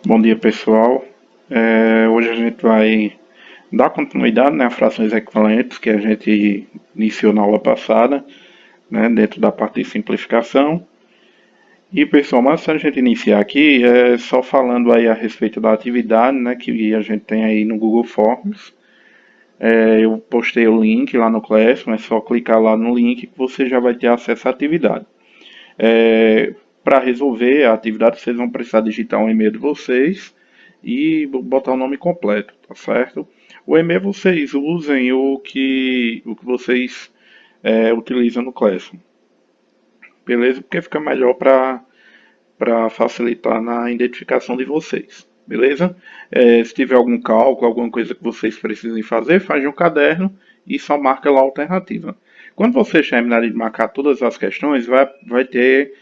Bom dia, pessoal. Hoje a gente vai dar continuidade, né, a frações equivalentes que a gente iniciou na aula passada, né, dentro da parte de simplificação. E, pessoal, mas se a gente iniciar aqui, só falando aí a respeito da atividade, né, que a gente tem aí no Google Forms. Eu postei o link lá no Classroom, é só clicar lá no link que você já vai ter acesso à atividade. Para resolver a atividade, vocês vão precisar digitar um e-mail de vocês e botar o nome completo, tá certo? O e-mail vocês usem o que vocês utilizam no Classroom, beleza? Porque fica melhor para facilitar na identificação de vocês, beleza? Se tiver algum cálculo, alguma coisa que vocês precisem fazer, faz um caderno e só marca lá a alternativa. Quando vocês terminarem de marcar todas as questões, vai ter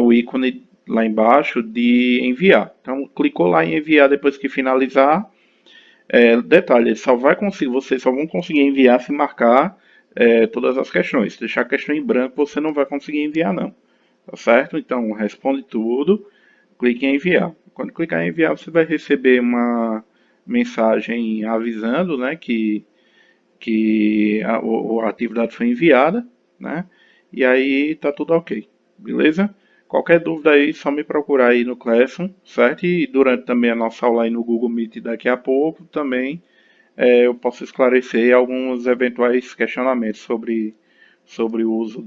o ícone lá embaixo de enviar. Então, clicou lá em enviar depois que finalizar. Detalhe, vocês só vão conseguir enviar se marcar todas as questões. Se deixar a questão em branco, você não vai conseguir enviar, não. Tá certo? Então, responde tudo, clique em enviar. Quando clicar em enviar, você vai receber uma mensagem avisando, né, que a atividade foi enviada, né? E aí tá tudo ok, beleza? Qualquer dúvida aí, só me procurar aí no Classroom, certo? E durante também a nossa aula aí no Google Meet daqui a pouco, também eu posso esclarecer alguns eventuais questionamentos sobre o uso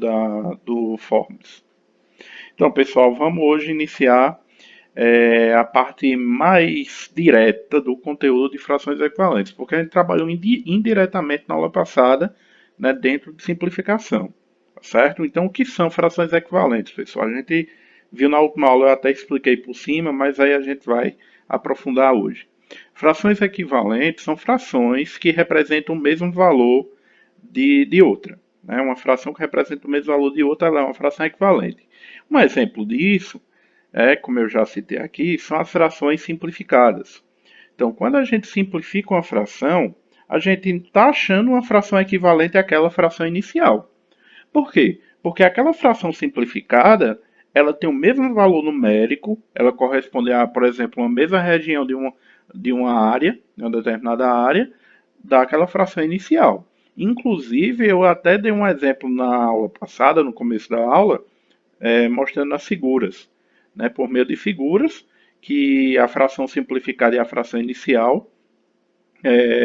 do Forms. Então, pessoal, vamos hoje iniciar a parte mais direta do conteúdo de frações equivalentes, porque a gente trabalhou indiretamente na aula passada, né, dentro de simplificação, tá certo? Então, o que são frações equivalentes, pessoal? A gente viu na última aula, eu até expliquei por cima, mas aí a gente vai aprofundar hoje. Frações equivalentes são frações que representam o mesmo valor de outra. Né? Uma fração que representa o mesmo valor de outra, ela é uma fração equivalente. Um exemplo disso como eu já citei aqui, são as frações simplificadas. Então, quando a gente simplifica uma fração, a gente está achando uma fração equivalente àquela fração inicial. Por quê? Porque aquela fração simplificada, ela tem o mesmo valor numérico, ela corresponde a, por exemplo, uma mesma região de uma área, de uma determinada área, daquela fração inicial. Inclusive, eu até dei um exemplo na aula passada, no começo da aula, mostrando as figuras, né, por meio de figuras que a fração simplificada e a fração inicial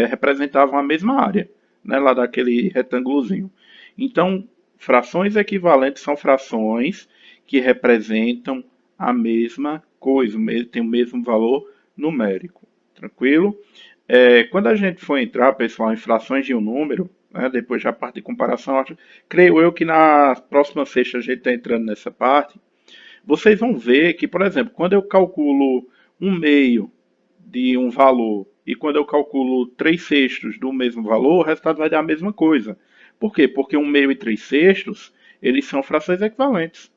representavam a mesma área, né, lá daquele retângulozinho. Então, frações equivalentes são frações que representam a mesma coisa, tem o mesmo valor numérico. Tranquilo? Quando a gente for entrar, pessoal, em frações de um número, né, depois da parte de comparação, creio eu que na próxima sexta a gente está entrando nessa parte, vocês vão ver que, por exemplo, quando eu calculo um meio de um valor e quando eu calculo 3/6 do mesmo valor, o resultado vai dar a mesma coisa. Por quê? Porque um meio e 3/6, eles são frações equivalentes.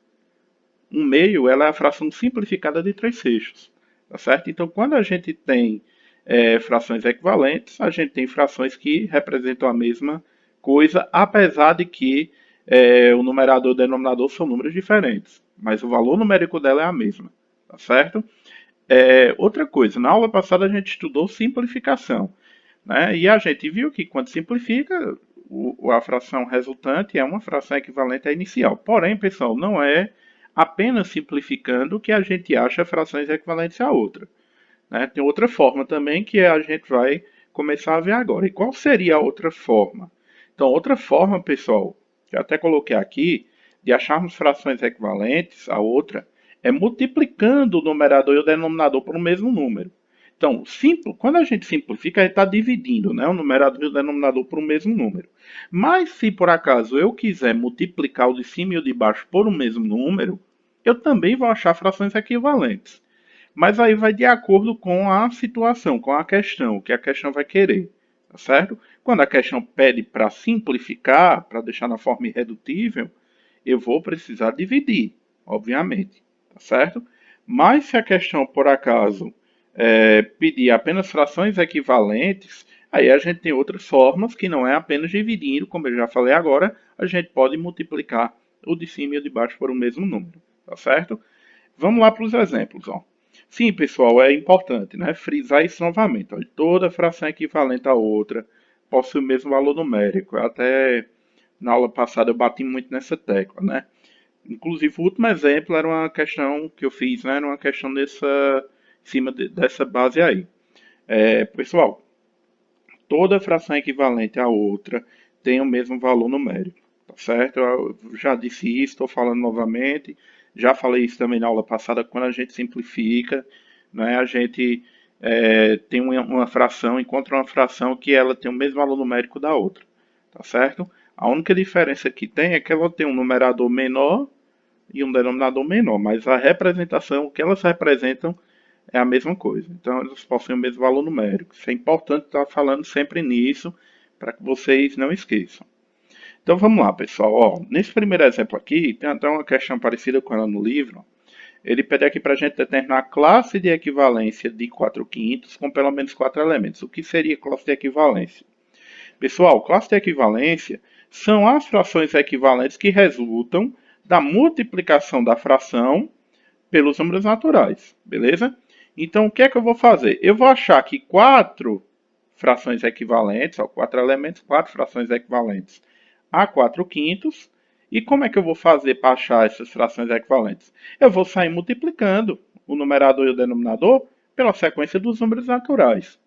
Um meio, ela é a fração simplificada de 3/6. Tá certo? Então, quando a gente tem frações equivalentes, a gente tem frações que representam a mesma coisa, apesar de que o numerador e o denominador são números diferentes, mas o valor numérico dela é a mesma, tá certo? Outra coisa, na aula passada a gente estudou simplificação, né? E a gente viu que quando simplifica, a fração resultante é uma fração equivalente à inicial. Porém, pessoal, não é apenas simplificando que a gente acha frações equivalentes à outra. Né? Tem outra forma também que a gente vai começar a ver agora. E qual seria a outra forma? Então, outra forma, pessoal, que eu até coloquei aqui, de acharmos frações equivalentes a outra, é multiplicando o numerador e o denominador por um mesmo número. Então, quando a gente simplifica, a gente está dividindo, né, o numerador e o denominador por um mesmo número. Mas se por acaso eu quiser multiplicar o de cima e o de baixo por um mesmo número, eu também vou achar frações equivalentes. Mas aí vai de acordo com a situação, com a questão, o que a questão vai querer, tá certo? Quando a questão pede para simplificar, para deixar na forma irredutível, eu vou precisar dividir, obviamente, tá certo? Mas se a questão, por acaso, pedir apenas frações equivalentes, aí a gente tem outras formas que não é apenas dividindo, como eu já falei agora, a gente pode multiplicar o de cima e o de baixo por o mesmo número, tá certo? Vamos lá para os exemplos, ó. Sim, pessoal, é importante, né? Frisar isso novamente. Olha, toda fração é equivalente a outra possui o mesmo valor numérico. Até na aula passada eu bati muito nessa tecla, né? Inclusive, o último exemplo era uma questão que eu fiz, né? Era uma questão em cima dessa base aí. Pessoal, toda fração equivalente à outra tem o mesmo valor numérico, tá certo? Eu já disse isso, estou falando novamente. Já falei isso também na aula passada, quando a gente simplifica, né, a gente tem uma fração, encontra uma fração que ela tem o mesmo valor numérico da outra, tá certo? A única diferença que tem é que ela tem um numerador menor e um denominador menor, mas a representação, o que elas representam é a mesma coisa. Então, eles possuem o mesmo valor numérico. Isso é importante estar falando sempre nisso, para que vocês não esqueçam. Então, vamos lá, pessoal. Ó, nesse primeiro exemplo aqui, tem até uma questão parecida com ela no livro. Ele pede aqui para a gente determinar a classe de equivalência de 4 quintos com pelo menos 4 elementos. O que seria classe de equivalência? Pessoal, classe de equivalência são as frações equivalentes que resultam da multiplicação da fração pelos números naturais, beleza? Então, o que é que eu vou fazer? Eu vou achar aqui quatro frações equivalentes, ó, quatro elementos, quatro frações equivalentes a 4 quintos. E como é que eu vou fazer para achar essas frações equivalentes? Eu vou sair multiplicando o numerador e o denominador pela sequência dos números naturais.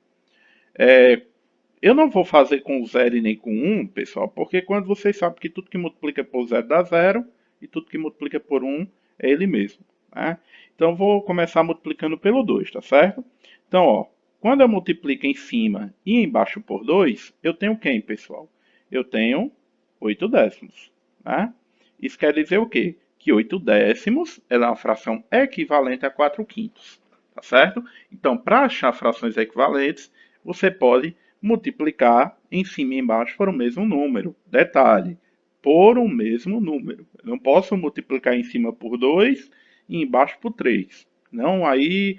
Eu não vou fazer com 0 e nem com 1, pessoal, porque quando vocês sabem que tudo que multiplica por 0 dá 0 e tudo que multiplica por 1 é ele mesmo. Né? Então, vou começar multiplicando pelo 2, tá certo? Então, ó, quando eu multiplico em cima e embaixo por 2, eu tenho quem, pessoal? Eu tenho 8 décimos. Né? Isso quer dizer o quê? Que 8 décimos é uma fração equivalente a 4 quintos. Tá certo? Então, para achar frações equivalentes, você pode multiplicar em cima e embaixo por o mesmo número. Detalhe, por o mesmo número. Eu não posso multiplicar em cima por 2 e embaixo por 3. Não, aí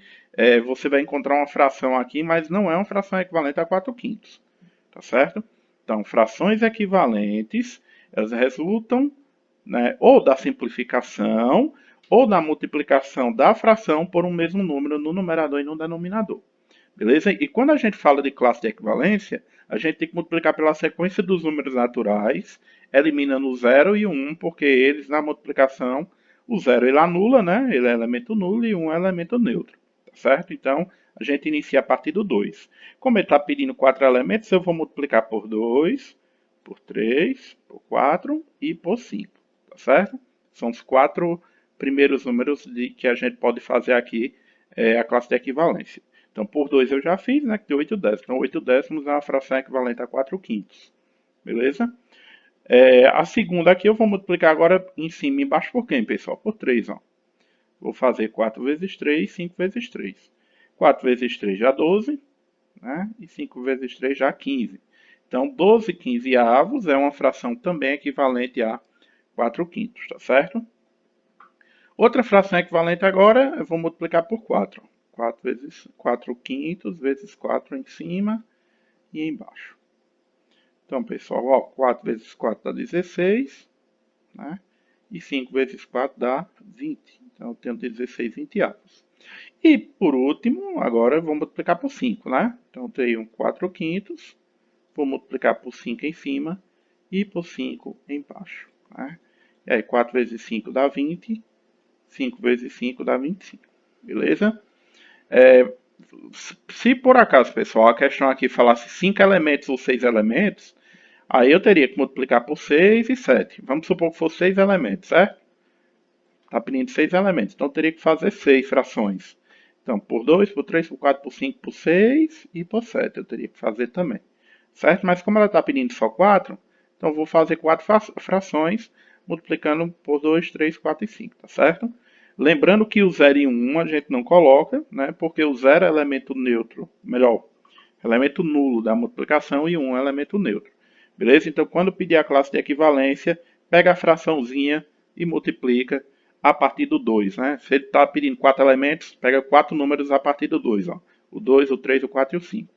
você vai encontrar uma fração aqui, mas não é uma fração equivalente a 4 quintos. Tá certo? Então, frações equivalentes, elas resultam, né, ou da simplificação ou da multiplicação da fração por um mesmo número no numerador e no denominador. Beleza? E quando a gente fala de classe de equivalência, a gente tem que multiplicar pela sequência dos números naturais, eliminando o 0 e o 1, porque eles, na multiplicação, o 0 ele anula, né? Ele é elemento nulo e o 1 é elemento neutro. Tá certo? Então, a gente inicia a partir do 2. Como ele está pedindo 4 elementos, eu vou multiplicar por 2, por 3, por 4 e por 5. Tá certo? São os 4 primeiros números que a gente pode fazer aqui a classe de equivalência. Então, por 2 eu já fiz, né, que deu 8 décimos. Então, 8 décimos é uma fração equivalente a 4 quintos. Beleza? A segunda aqui eu vou multiplicar agora em cima e embaixo por quem, pessoal? Por 3, ó. Vou fazer 4 vezes 3, 5 vezes 3. 4 vezes 3 já 12, né? E 5 vezes 3 já 15. Então, 12 quinzeavos é uma fração também equivalente a 4 quintos, tá certo? Outra fração equivalente agora, eu vou multiplicar por 4. 4 vezes 4 quintos vezes 4 em cima e embaixo. Então, pessoal, ó, 4 vezes 4 dá 16, né? E 5 vezes 4 dá 20. Então, eu tenho 16 vinte-avos. E, por último, agora eu vou multiplicar por 5, né? Então, eu tenho 4 quintos, vou multiplicar por 5 em cima e por 5 embaixo. Né? E aí, 4 vezes 5 dá 20, 5 vezes 5 dá 25. Beleza? Se por acaso, pessoal, a questão aqui falasse 5 elementos ou 6 elementos, aí eu teria que multiplicar por 6 e 7. Vamos supor que fosse 6 elementos, certo? Está pedindo 6 elementos, então eu teria que fazer 6 frações. Então, por 2, por 3, por 4, por 5, por 6 e por 7 eu teria que fazer também. Certo? Mas como ela está pedindo só 4, então eu vou fazer 4 frações, multiplicando por 2, 3, 4 e 5, tá certo? Lembrando que o 0 e 1 a gente não coloca, né? Porque o 0 é elemento neutro, melhor, elemento nulo da multiplicação e o 1 é elemento neutro. Beleza? Então, quando pedir a classe de equivalência, pega a fraçãozinha e multiplica a partir do 2. Né? Se ele está pedindo 4 elementos, pega 4 números a partir do 2. Ó. O 2, o 3, o 4 e o 5.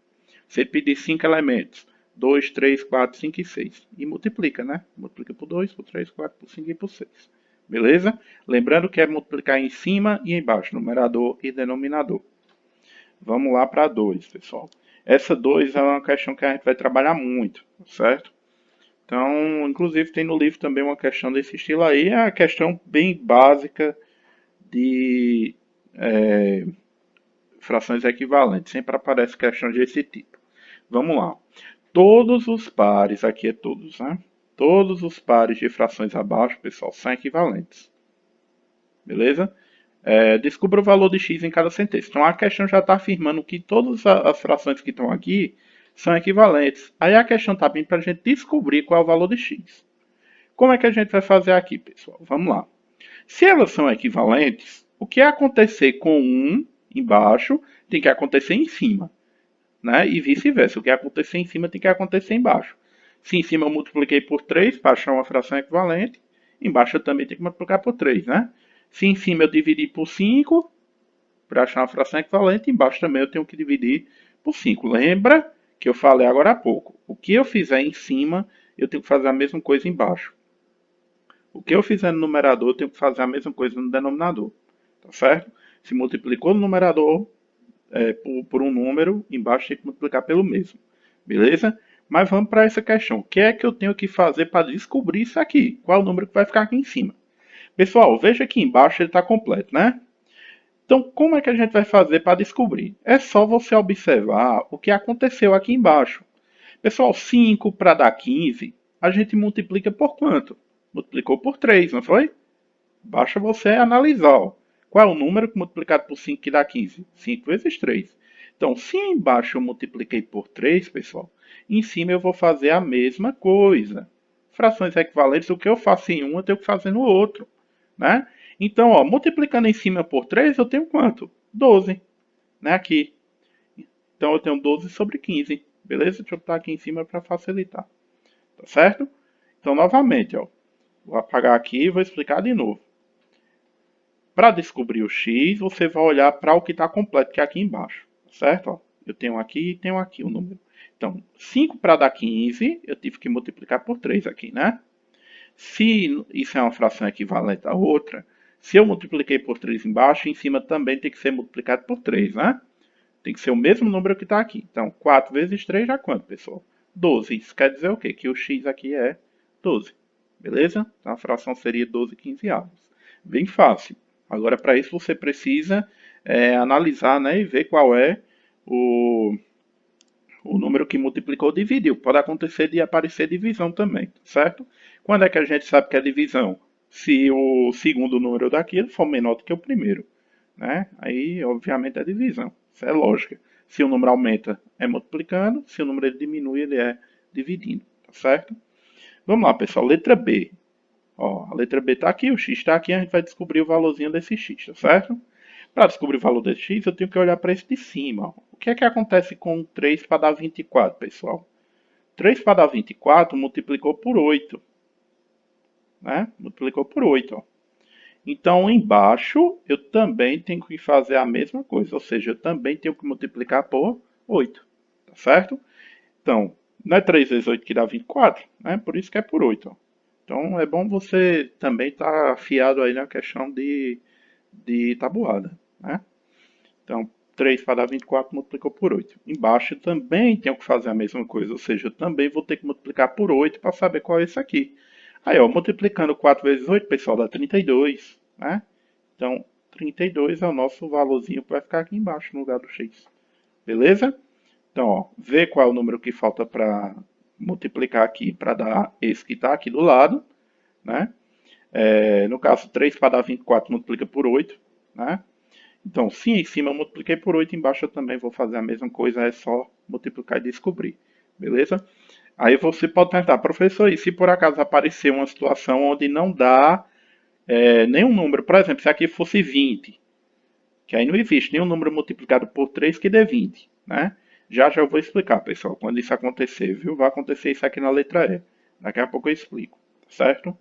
Se ele pedir 5 elementos, 2, 3, 4, 5 e 6. E multiplica, né? Multiplica por 2, por 3, 4, por 5 e por 6. Beleza? Lembrando que é multiplicar em cima e embaixo, numerador e denominador. Vamos lá para 2, pessoal. Essa 2 é uma questão que a gente vai trabalhar muito, certo? Então, inclusive tem no livro também uma questão desse estilo aí, é uma questão bem básica de frações equivalentes. Sempre aparece questão desse tipo. Vamos lá. Todos os pares, aqui é todos, né? Todos os pares de frações abaixo, pessoal, são equivalentes. Beleza? Descubra o valor de x em cada centésimo. Então a questão já está afirmando que todas as frações que estão aqui são equivalentes. Aí a questão está bem para a gente descobrir qual é o valor de x. Como é que a gente vai fazer aqui, pessoal? Vamos lá. Se elas são equivalentes, o que acontecer com um embaixo tem que acontecer em cima, né? E vice-versa. O que acontecer em cima tem que acontecer embaixo. Se em cima eu multipliquei por 3 para achar uma fração equivalente, embaixo eu também tenho que multiplicar por 3, né? Se em cima eu dividir por 5, para achar uma fração equivalente, embaixo também eu tenho que dividir por 5. Lembra que eu falei agora há pouco. O que eu fizer em cima, eu tenho que fazer a mesma coisa embaixo. O que eu fizer no numerador, eu tenho que fazer a mesma coisa no denominador. Tá certo? Se multiplicou no numerador por um número, embaixo tem que multiplicar pelo mesmo. Beleza? Mas vamos para essa questão. O que é que eu tenho que fazer para descobrir isso aqui? Qual é o número que vai ficar aqui em cima? Pessoal, veja aqui embaixo ele está completo, né? Então, como é que a gente vai fazer para descobrir? É só você observar o que aconteceu aqui embaixo. Pessoal, 5 para dar 15, a gente multiplica por quanto? Multiplicou por 3, não foi? Basta você analisar. Ó. Qual é o número multiplicado por 5 que dá 15? 5 vezes 3. Então, se embaixo eu multipliquei por 3, pessoal, em cima eu vou fazer a mesma coisa. Frações equivalentes, o que eu faço em um, eu tenho que fazer no outro. Né? Então, ó, multiplicando em cima por 3, eu tenho quanto? 12. Né? Aqui. Então, eu tenho 12 sobre 15. Beleza? Deixa eu botar aqui em cima para facilitar. Tá certo? Então, novamente, ó, vou apagar aqui e vou explicar de novo. Para descobrir o x, você vai olhar para o que está completo, que é aqui embaixo. Certo? Ó, eu tenho aqui e tenho aqui o número. Então, 5 para dar 15, eu tive que multiplicar por 3 aqui, né? Se isso é uma fração equivalente à outra, se eu multipliquei por 3 embaixo, em cima também tem que ser multiplicado por 3, né? Tem que ser o mesmo número que está aqui. Então, 4 vezes 3 dá quanto, pessoal? 12. Isso quer dizer o quê? Que o x aqui é 12. Beleza? Então, a fração seria 12 quinzeavos. Bem fácil. Agora, para isso, você precisa analisar, né, e ver qual é o, o número que multiplicou ou dividiu. Pode acontecer de aparecer divisão também, certo? Quando é que a gente sabe que é divisão? Se o segundo número daquilo for menor do que o primeiro, né? Aí, obviamente, é divisão. Isso é lógica. Se o número aumenta, é multiplicando. Se o número diminui, ele é dividindo, tá certo? Vamos lá, pessoal. Letra B. Ó, a letra B está aqui, o x está aqui, a gente vai descobrir o valorzinho desse x, tá certo? Para descobrir o valor desse x, eu tenho que olhar para esse de cima. Ó. O que é que acontece com 3 para dar 24, pessoal? 3 para dar 24 multiplicou por 8, né? Multiplicou por 8, ó. Então, embaixo, eu também tenho que fazer a mesma coisa, ou seja, eu também tenho que multiplicar por 8, tá certo? Então, não é 3 vezes 8 que dá 24, né? Por isso que é por 8, ó. Então, é bom você também estar afiado aí na questão de tabuada, né? Então, 3 para dar 24 multiplicou por 8. Embaixo também tenho que fazer a mesma coisa, ou seja, eu também vou ter que multiplicar por 8 para saber qual é esse aqui. Aí, ó, multiplicando 4 vezes 8, pessoal, dá 32, né? Então, 32 é o nosso valorzinho que vai ficar aqui embaixo no lugar do x. Beleza? Então, ó, vê qual é o número que falta para multiplicar aqui para dar esse que está aqui do lado, né? No caso, 3 para dar 24 multiplica por 8, né? Então, se em cima eu multipliquei por 8, embaixo eu também vou fazer a mesma coisa, é só multiplicar e descobrir, beleza? Aí você pode tentar, professor, e se por acaso aparecer uma situação onde não dá nenhum número, por exemplo, se aqui fosse 20, que aí não existe nenhum número multiplicado por 3 que dê 20, né? Já já eu vou explicar, pessoal, quando isso acontecer, viu? Vai acontecer isso aqui na letra E. Daqui a pouco eu explico, certo?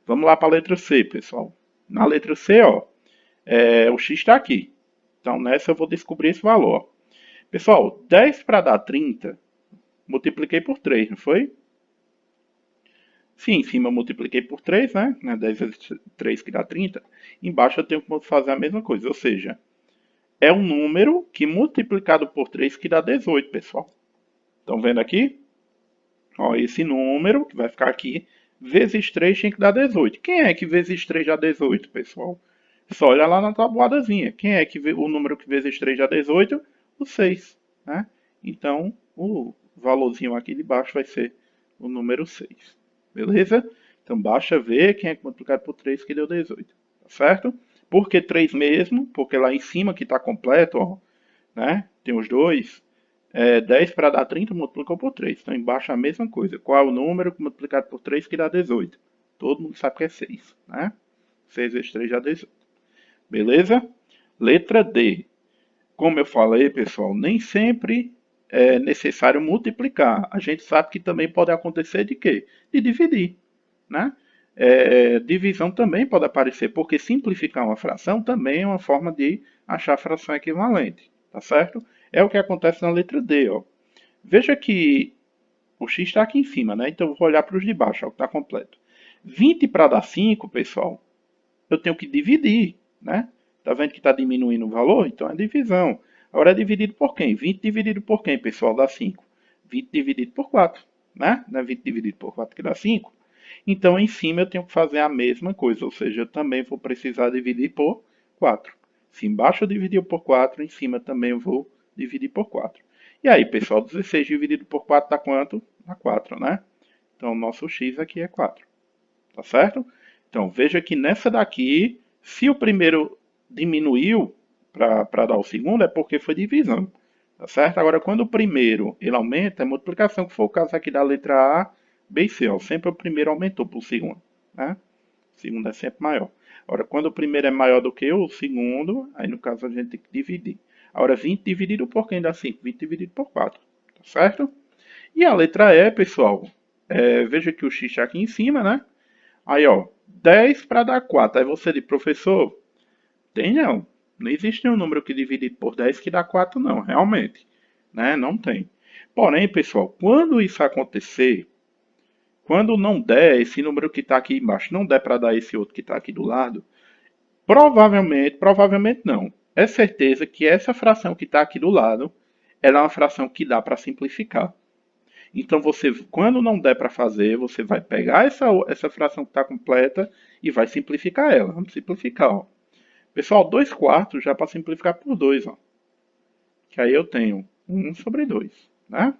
Vamos lá para a letra C, pessoal. Na letra C, ó, o x está aqui. Então, nessa eu vou descobrir esse valor. Pessoal, 10 para dar 30, multipliquei por 3, não foi? Se em cima eu multipliquei por 3, né? 10 vezes 3 que dá 30. Embaixo eu tenho que fazer a mesma coisa. Ou seja, é um número que multiplicado por 3 que dá 18, pessoal. Estão vendo aqui? Ó, esse número que vai ficar aqui, vezes 3 tinha que dar 18. Quem é que vezes 3 dá 18, pessoal? Só olha lá na tabuadazinha. Quem é que o número que vezes 3 dá 18? O 6, né? Então, o valorzinho aqui de baixo vai ser o número 6. Beleza? Então, basta ver quem é que multiplicado por 3 que deu 18. Tá certo? Por que 3 mesmo? Porque lá em cima que está completo, ó, né? Tem os dois. 10 para dar 30 multiplicou por 3. Então embaixo a mesma coisa. Qual é o número multiplicado por 3 que dá 18? Todo mundo sabe que é 6, né? 6 vezes 3 dá 18. Beleza? Letra D. Como eu falei, pessoal, nem sempre é necessário multiplicar. A gente sabe que também pode acontecer de quê? De dividir, né? Divisão também pode aparecer, porque simplificar uma fração também é uma forma de achar a fração equivalente, tá certo? É o que acontece na letra D, ó. Veja que o x está aqui em cima, né? Então eu vou olhar para os de baixo, ó, que está completo. 20 para dar 5, pessoal, eu tenho que dividir, né? Tá vendo que está diminuindo o valor? Então é divisão. Agora é dividido por quem? 20 dividido por quem, pessoal? Dá 5. 20 dividido por 4, né? Não é 20 dividido por 4 que dá 5? Então em cima eu tenho que fazer a mesma coisa, ou seja, eu também vou precisar dividir por 4. Se embaixo eu dividir por 4, em cima também eu vou dividir por 4. E aí, pessoal, 16 dividido por 4 dá quanto? Dá 4, né? Então o nosso x aqui é 4. Tá certo? Então veja que nessa daqui, se o primeiro diminuiu para dar o segundo, é porque foi divisão. Tá certo? Agora, quando o primeiro ele aumenta, é multiplicação, que foi o caso aqui da letra A, B e C. Ó. Sempre o primeiro aumentou para o segundo. Né? O segundo é sempre maior. Agora, quando o primeiro é maior do que o segundo, aí no caso a gente tem que dividir. Agora, 20 dividido por quem dá 5? 20 dividido por 4. Tá certo? E a letra E, pessoal, veja que o x está aqui em cima, né? Aí, ó, 10 para dar 4. Aí você diz, professor, tem não. Não existe nenhum número que dividido por 10 que dá 4, não, realmente. Né? Não tem. Porém, pessoal, quando isso acontecer, quando não der, esse número que está aqui embaixo, não der para dar esse outro que está aqui do lado, provavelmente não. É certeza que essa fração que está aqui do lado, ela é uma fração que dá para simplificar. Então você, quando não der para fazer, você vai pegar essa fração que está completa e vai simplificar ela. Vamos simplificar, ó. Pessoal, 2 quartos já para simplificar por 2, ó. Que aí eu tenho 1 sobre 2, né?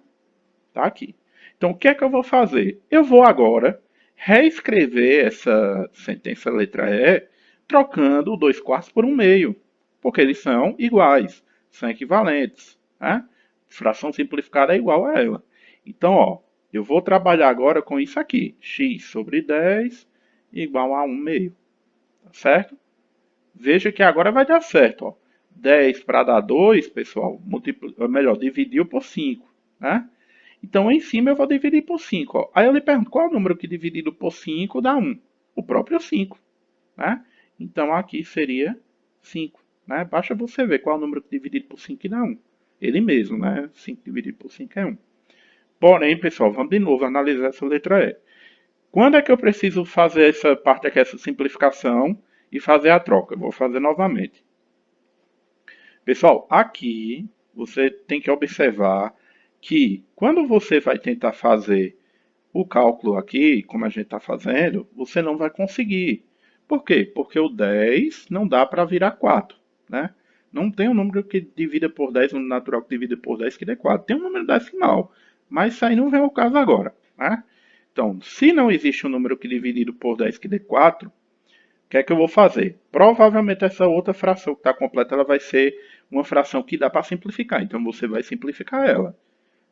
Tá aqui. Então o que é que eu vou fazer? Eu vou agora reescrever essa sentença letra E trocando o 2 quartos por 1 meio, porque eles são iguais, são equivalentes, né? Fração simplificada é igual a ela. Então, ó, eu vou trabalhar agora com isso aqui, x sobre 10 igual a 1 meio, tá certo? Veja que agora vai dar certo, ó. 10 para dar 2, pessoal, melhor, dividiu por 5, né? Então, em cima eu vou dividir por 5. Ó. Aí eu lhe pergunto, qual é o número que dividido por 5 dá 1? O próprio 5. Né? Então, aqui seria 5. Né? Basta você ver qual é o número que dividido por 5 dá 1. Ele mesmo, né? 5 dividido por 5 é 1. Porém, pessoal, vamos de novo analisar essa letra E. Quando é que eu preciso fazer essa parte aqui, essa simplificação, e fazer a troca? Eu vou fazer novamente. Pessoal, aqui você tem que observar que quando você vai tentar fazer o cálculo aqui, como a gente está fazendo, você não vai conseguir. Por quê? Porque o 10 não dá para virar 4, né? Não tem um número que divida por 10, um natural que divida por 10 que dê 4. Tem um número decimal, mas isso aí não vem ao caso agora, né? Então, se não existe um número que dividido por 10 que dê 4, o que é que eu vou fazer? Provavelmente essa outra fração que está completa ela vai ser uma fração que dá para simplificar. Então você vai simplificar ela.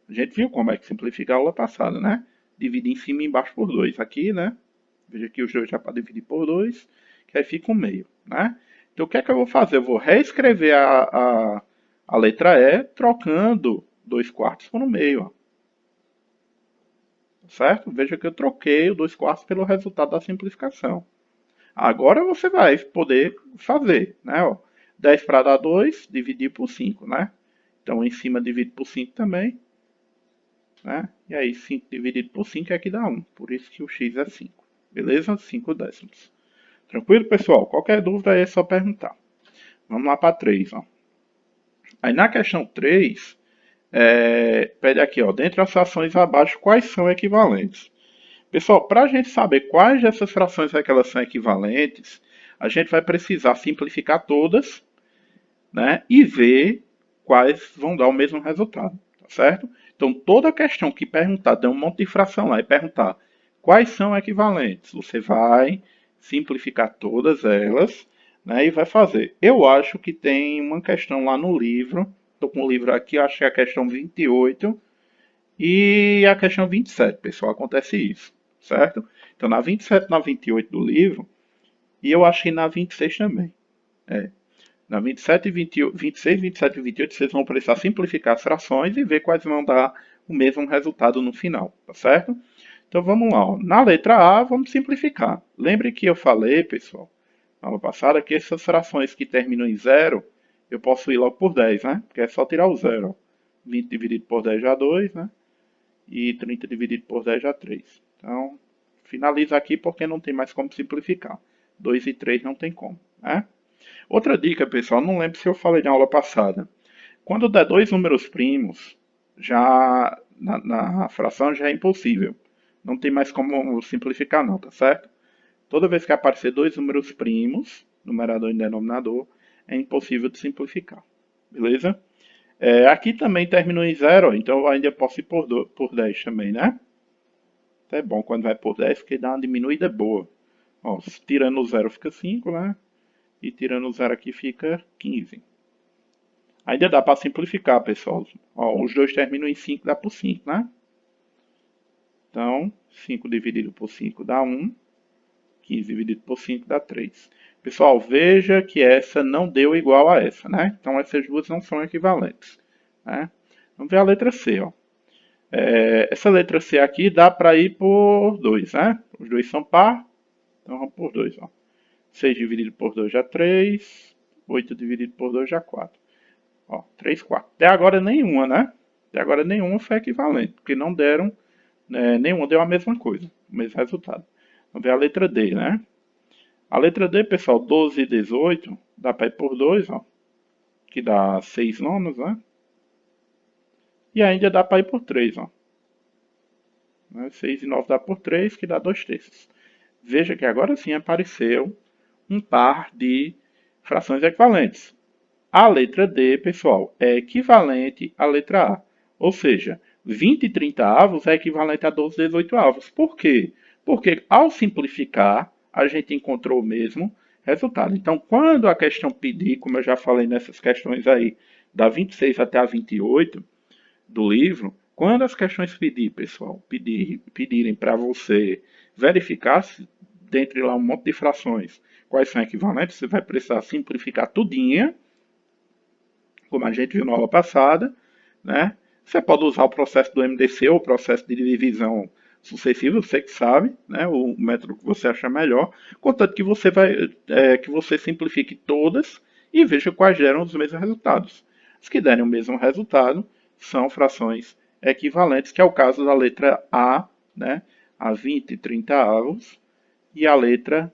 A gente viu como é que simplifica a aula passada, né? Dividir em cima e embaixo por 2. Aqui, né? Veja que os dois já para dividir por 2, que aí fica um meio, né? Então o que é que eu vou fazer? Eu vou reescrever a letra E trocando 2 quartos por um meio, ó. Certo? Veja que eu troquei o 2 quartos pelo resultado da simplificação. Agora você vai poder fazer, né? Ó, 10 para dar 2, dividir por 5, né? Então, em cima divide por 5 também. né? E aí 5 dividido por 5 é que dá 1. Por isso que o x é 5. Beleza? 5 décimos. Tranquilo, pessoal? Qualquer dúvida aí é só perguntar. Vamos lá para 3, ó. Aí na questão 3, pede aqui, ó, dentre as frações abaixo, quais são equivalentes? Pessoal, para a gente saber quais dessas frações é que elas são equivalentes, a gente vai precisar simplificar todas, né, e ver quais vão dar o mesmo resultado, tá certo? Então, toda questão que perguntar, tem um monte de fração lá, e perguntar quais são equivalentes, você vai simplificar todas elas, né, e vai fazer. Eu acho que tem uma questão lá no livro, estou com o livro aqui, acho que é a questão 28 e a questão 27, pessoal, acontece isso, certo? Então, na 27 e na 28 do livro, e eu acho que na 26 também. É. Na 27 e 26, 27 e 28, vocês vão precisar simplificar as frações e ver quais vão dar o mesmo resultado no final, tá certo? Então vamos lá. Ó. Na letra A, vamos simplificar. Lembre que eu falei, pessoal, na aula passada, que essas frações que terminam em zero, eu posso ir logo por 10, né? Porque é só tirar o zero. Ó. 20 dividido por 10 dá 2, né? E 30 dividido por 10 dá 3. Então, finaliza aqui porque não tem mais como simplificar. 2 e 3 não tem como, né? Outra dica, pessoal, não lembro se eu falei na aula passada. Quando der dois números primos, já na fração já é impossível. Não tem mais como simplificar não, tá certo? Toda vez que aparecer dois números primos, numerador e denominador, é impossível de simplificar. Beleza? Aqui também terminou em zero, então eu ainda posso ir por 10 também, né? É bom quando vai por 10 porque dá uma diminuída boa. Ó, tirando o zero fica 5, né? E tirando o zero aqui fica 15. Ainda dá para simplificar, pessoal. Ó, os dois terminam em 5, dá por 5, né? Então, 5 dividido por 5 dá 1. 15 dividido por 5 dá 3. Pessoal, veja que essa não deu igual a essa, né? Então, essas duas não são equivalentes. Né? Vamos ver a letra C, ó. Essa letra C aqui dá para ir por 2, né? Os dois são par, então vamos por 2, ó. 6 dividido por 2 dá 3. 8 dividido por 2 dá 4. Ó, 3, 4. Até agora nenhuma, né? Até agora nenhuma foi equivalente, porque não deram, nenhuma deu a mesma coisa, o mesmo resultado. Vamos ver a letra D, né? A letra D, pessoal, 12 e 18, dá para ir por 2, ó, que dá 6 nonos, né? E ainda dá para ir por 3, ó. 6 e 9 dá por 3, que dá 2 terços. Veja que agora sim apareceu um par de frações equivalentes. A letra D, pessoal, é equivalente à letra A. Ou seja, 20 e 30 avos é equivalente a 12 e 18 avos. Por quê? Porque ao simplificar, a gente encontrou o mesmo resultado. Então, quando a questão pedir, como eu já falei nessas questões aí, da 26 até a 28 do livro, quando as questões pedir, pessoal, pedirem para você verificar se, dentre lá um monte de frações, quais são equivalentes, você vai precisar simplificar tudinha, como a gente viu na aula passada, né? Você pode usar o processo do MDC ou o processo de divisão sucessiva, você que sabe, né? O método que você achar melhor, contanto que você que você simplifique todas e veja quais geram os mesmos resultados. As que derem o mesmo resultado são frações equivalentes, que é o caso da letra A, né? A 20 e 30 avos, e a letra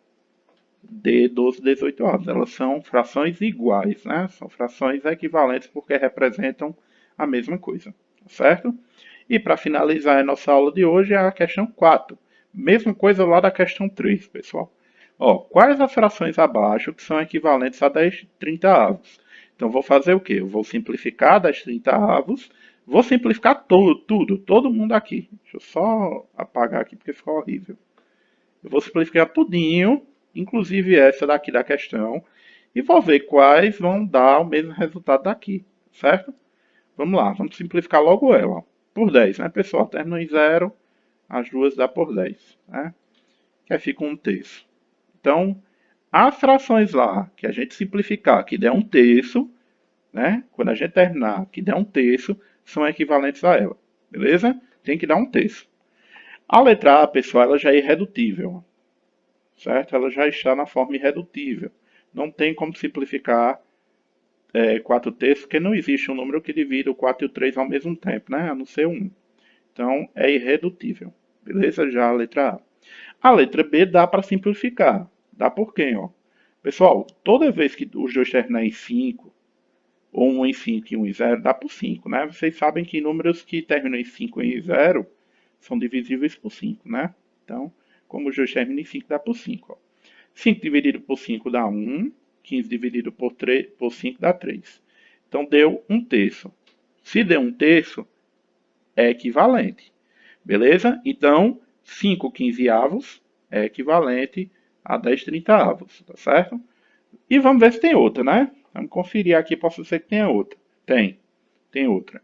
D, 12 e 18 avos. Elas são frações iguais, né? São frações equivalentes porque representam a mesma coisa, tá certo? E para finalizar a nossa aula de hoje é a questão 4. Mesma coisa lá da questão 3, pessoal. Ó, quais as frações abaixo que são equivalentes a 10 30 avos? Então, vou fazer o quê? Eu vou simplificar 10 30 avos. Vou simplificar tudo, todo mundo aqui. Deixa eu só apagar aqui porque ficou horrível. Eu vou simplificar tudinho, inclusive essa daqui da questão, e vou ver quais vão dar o mesmo resultado daqui, certo? Vamos lá, vamos simplificar logo ela. Ó. Por 10, né, pessoal? Terminou em zero, as duas dá por 10, né? Que aí fica um terço. Então, as frações lá que a gente simplificar, que der um terço, né? Quando a gente terminar, que der um terço, são equivalentes a ela, beleza? Tem que dar um terço. A letra A, pessoal, ela já é irredutível, certo? Ela já está na forma irredutível. Não tem como simplificar 4 terços, porque não existe um número que divida o 4 e o 3 ao mesmo tempo, né? A não ser um. Então, é irredutível. Beleza? Já a letra A. A letra B dá para simplificar. Dá por quê, ó? Pessoal, toda vez que os dois terminarem em 5, ou um em 5 e um em 0, dá por 5, né? Vocês sabem que números que terminam em 5 e em 0 são divisíveis por 5, né? Então, como os dois terminam em 5, dá por 5. Ó. 5 dividido por 5 dá 1, 15 dividido por 5 dá 3. Então, deu 1/3. Se deu 1/3, é equivalente. Beleza? Então, 5 quinzeavos é equivalente a 10 trintaavos, tá certo? E vamos ver se tem outra, né? Vamos conferir aqui, posso ser que tenha outra. Tem outra.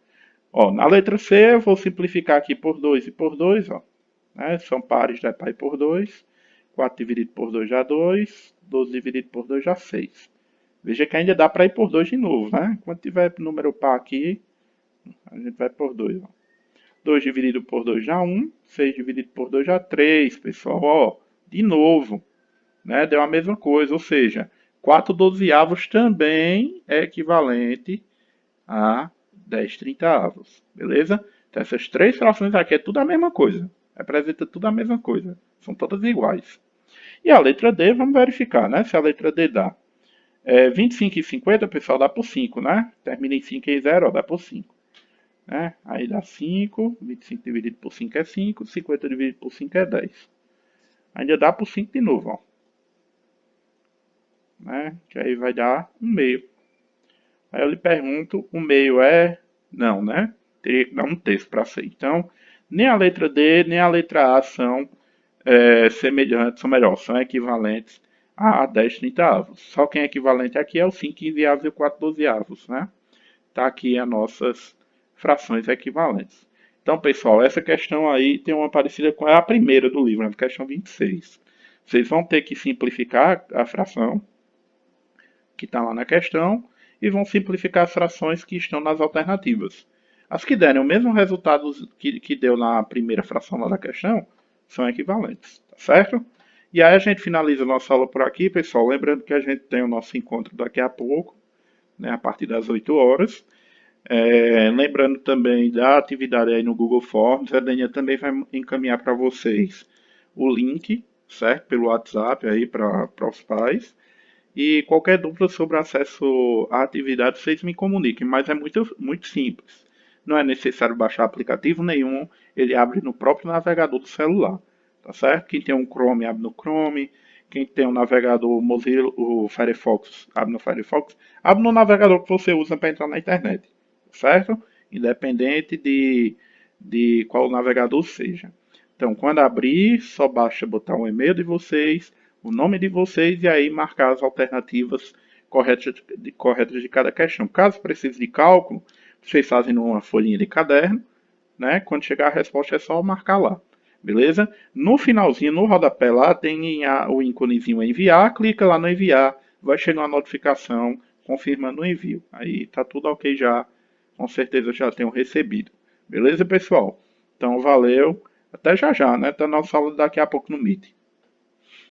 Ó, na letra C, eu vou simplificar aqui por 2 e por 2, ó. Né? São pares, dá para ir por 2. 4 dividido por 2 já 2. 12 dividido por 2 já 6. Veja que ainda dá para ir por 2 de novo, né? Quando tiver número par aqui, a gente vai por 2, ó. 2 dividido por 2 já 1. 6 dividido por 2 já 3, pessoal. Ó, de novo, né? Deu a mesma coisa, ou seja, 4 dozeavos também é equivalente a 10 trintaavos, beleza? Então essas três frações aqui é tudo a mesma coisa, representa tudo a mesma coisa, são todas iguais. E a letra D, vamos verificar, né? Se a letra D dá 25 e 50, pessoal, dá por 5, né? Termina em 5 e 0, ó, dá por 5. Né? Aí dá 5, 25 dividido por 5 é 5, 50 dividido por 5 é 10. Ainda dá por 5 de novo, ó. Né? Que aí vai dar um meio. Aí eu lhe pergunto, o meio é? Não, né? Teria que dar um terço para ser. Então, nem a letra D, nem a letra A são semelhantes, são melhor, são equivalentes a 10 trintaavos. Só quem é equivalente aqui é o 5 quinzeavos e o 4 dozeavos, né? Tá aqui as nossas frações equivalentes. Então, pessoal, essa questão aí tem uma parecida com a primeira do livro, a questão 26. Vocês vão ter que simplificar a fração que está lá na questão e vão simplificar as frações que estão nas alternativas. As que derem o mesmo resultado que deu na primeira fração lá da questão são equivalentes, tá certo? E aí a gente finaliza a nossa aula por aqui, pessoal. Lembrando que a gente tem o nosso encontro daqui a pouco, né, a partir das 8 horas. Lembrando também da atividade aí no Google Forms, a Dania também vai encaminhar para vocês o link, certo? Pelo WhatsApp aí para os pais. E qualquer dúvida sobre acesso à atividade, vocês me comuniquem, mas é muito simples. Não é necessário baixar aplicativo nenhum, ele abre no próprio navegador do celular, tá certo? Quem tem um Chrome abre no Chrome, quem tem um navegador Mozilla, o Firefox, abre no navegador que você usa para entrar na internet, tá certo? Independente de qual navegador seja. Então, quando abrir, só basta botar um e-mail de vocês, o nome de vocês e aí marcar as alternativas corretas de cada questão. Caso precise de cálculo, vocês fazem numa folhinha de caderno, né? Quando chegar a resposta é só marcar lá, beleza? No finalzinho, no rodapé lá, tem o íconezinho enviar, clica lá no enviar, vai chegar uma notificação confirmando o envio. Aí tá tudo ok já, com certeza já tenho recebido. Beleza, pessoal? Então valeu, até já já, né? Tá na nossa aula daqui a pouco no Meet.